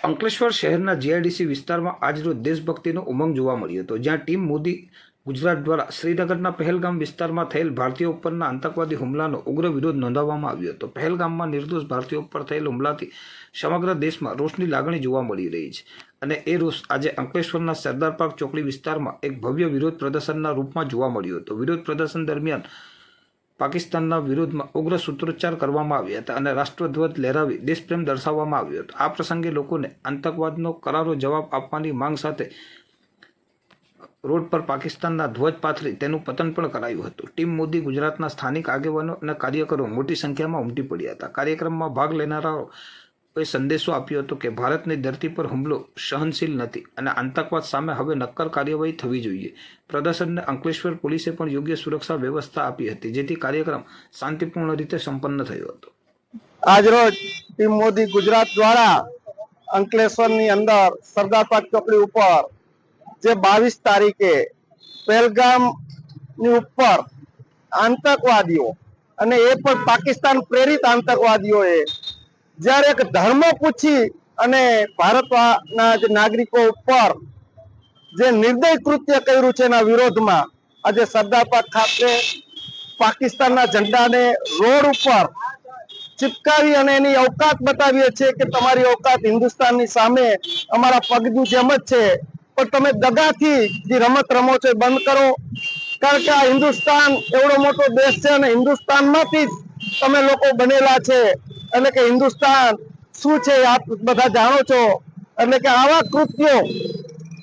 અંકલેશ્વર શહેરના જીઆઈડીસી વિસ્તારમાં આજરોજ દેશભક્તિનો ઉમંગ જોવા મળ્યો હતો, જ્યાં ટીમ મોદી ગુજરાત દ્વારા શ્રીનગરના પહેલગામ વિસ્તારમાં થયેલ ભારતીયો ઉપરના આતંકવાદી હુમલાનો ઉગ્ર વિરોધ નોંધાવવામાં આવ્યો હતો। પહેલગામમાં નિર્દોષ ભારતીયો ઉપર થયેલ હુમલાથી સમગ્ર દેશમાં રોષની લાગણી જોવા મળી રહી છે અને એ રોષ આજે અંકલેશ્વરના સરદાર પાર્ક ચોકડી વિસ્તારમાં એક ભવ્ય વિરોધ પ્રદર્શનના રૂપમાં જોવા મળ્યો હતો। વિરોધ પ્રદર્શન દરમિયાન પાકિસ્તાનના વિરોધમાં ઉગ્ર સૂત્રોચ્ચાર કરવામાં આવ્યા હતા અને રાષ્ટ્રધ્વજ લહેરાવી દેશપ્રેમ દર્શાવવામાં આવ્યો હતો। આ પ્રસંગે લોકોને આતંકવાદનો કરારો જવાબ આપવાની માંગ સાથે રોડ પર પાકિસ્તાનના ધ્વજ પાથરી તેનું પતન પણ કરાયું હતું। ટીમ મોદી ગુજરાતના સ્થાનિક આગેવાનો અને કાર્યકરો મોટી સંખ્યામાં ઉમટી પડ્યા હતા। કાર્યક્રમમાં ભાગ લેનારાઓએ સંદેશો આપ્યો હતો કે ભારતની ધરતી પર હુમલો સહનશીલ નથી અને આતંકવાદ સામે હવે નક્કર કાર્યવાહી થવી જોઈએ। પ્રદર્શનને અંકલેશ્વર પોલીસે પણ યોગ્ય સુરક્ષા વ્યવસ્થા આપી હતી, જેથી કાર્યક્રમ શાંતિપૂર્ણ રીતે સંપન્ન થયો હતો। આજરોજ ટીમ મોદી ગુજરાત દ્વારા અંકલેશ્વરની અંદર સરદાર પાર્ક ચોકડી ઉપર જે 22 તારીખે પહેલગામ ની ઉપર આતંકવાદીઓ અને એ પણ પાકિસ્તાન પ્રેરિત આતંકવાદીઓએ જ્યારે એક ધર્મ પૂછી અને ભારતના જે નાગરિકો ઉપર જે નિર્દય કૃત્ય કર્યું છે એના વિરોધમાં આજે સરદાર પાર્ક ખાતે પાકિસ્તાનના ઝંડાને રોડ ઉપર ચિપકાવી અને એની औकात બતાવીએ છીએ કે તમારી औकात હિન્દુસ્તાનની સામે અમારા પગની જેમ જ છે, પણ તમે દગાથી જે રમત રમો છો એ બંધ કરો। કારણ કે આ હિન્દુસ્તાન એવડો મોટો દેશ છે અને હિન્દુસ્તાનમાંથી તમે લોકો બનેલા છે, એટલે કે હિન્દુસ્તાન શું છે આપ બધા જાણો છો। એટલે કે આવા કૃત્યો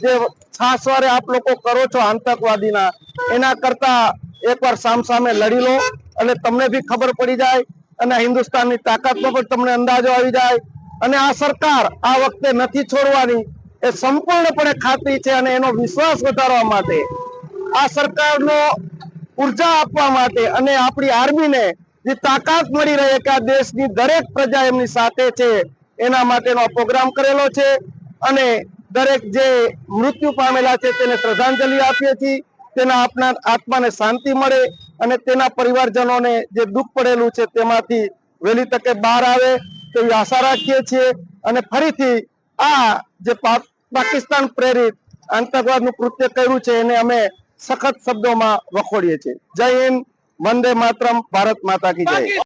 જે છાસવારે આપ લોકો કરો છો આતંકવાદીના, એના કરતા એકવાર સામસામે લડી લો અને તમને બી ખબર પડી જાય અને હિન્દુસ્તાનની તાકાતનો પણ તમને અંદાજો આવી જાય। અને આ સરકાર આ વખતે નથી છોડવાની એ સંપૂર્ણપણે ખાતરી છે અને એનો વિશ્વાસ વધારવા માટે આ સરકારનો ઉર્જા આપવા માટે અને આપણી આર્મીને જે તાકાત મળી રહે કે આ દેશની દરેક પ્રજા એમની સાથે છે, એના માટેનો પ્રોગ્રામ કરેલો છે અને દરેક જે મૃત્યુ પામેલા છે તેને શ્રદ્ધાંજલિ આપીએ છીએ। તેના આપના આત્માને શાંતિ મળે અને તેના પરિવારજનોને જે દુઃખ પડેલું છે તેમાંથી વહેલી તકે બહાર આવે તેવી આશા રાખીએ છીએ અને ફરીથી આ જે પાકિસ્તાન પ્રેરિત આતંકવાદનું કૃત્ય કર્યું છે એને અમે સખત શબ્દોમાં વખોડીએ છીએ। જય હિન્દ, વંદે માતરમ, ભારત માતા કી જય।